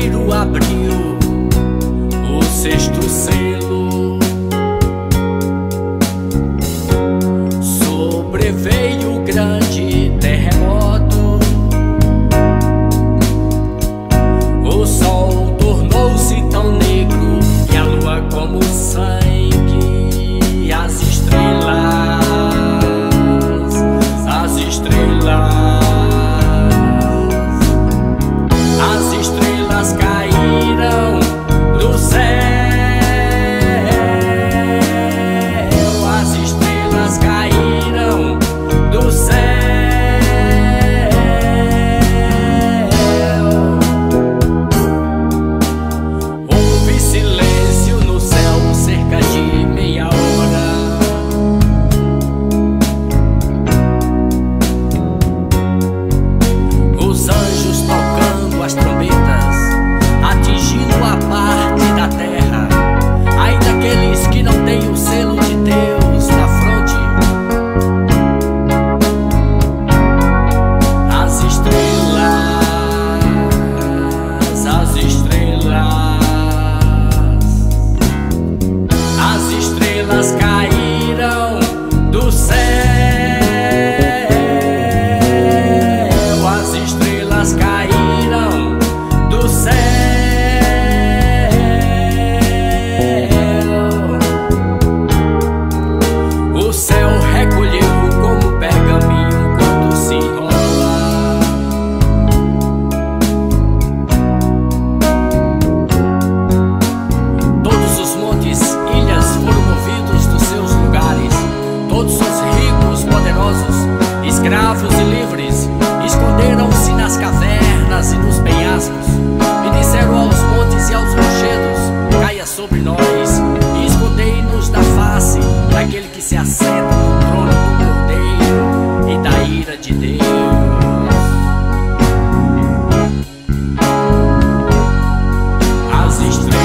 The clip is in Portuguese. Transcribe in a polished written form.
Cordeiro abriu o sexto selo, sobreveio o grande terremoto, o sol tornou-se tão negro e a lua como sangue, as estrelas caíram do céu, as estrelas caíram do céu. Houve silêncio no céu cerca de meia hora. Os anjos tocando as trombetas, atingindo a parte da terra, ainda aqueles que não têm o selo de Deus na fronte. As estrelas caíram do céu, as estrelas caíram do céu. O céu recolheu como pergaminho quando se enrola. Todos os montes, ilhas foram movidos dos seus lugares. Todos os ricos, poderosos, escravos e livres esconderam-se nas cavernas e nos penhascos, e disseram aos montes e aos rochedos: caia sobre nós e escondei-nos da face daquele que se assenta no trono do Cordeiro e da ira de Deus. As estrelas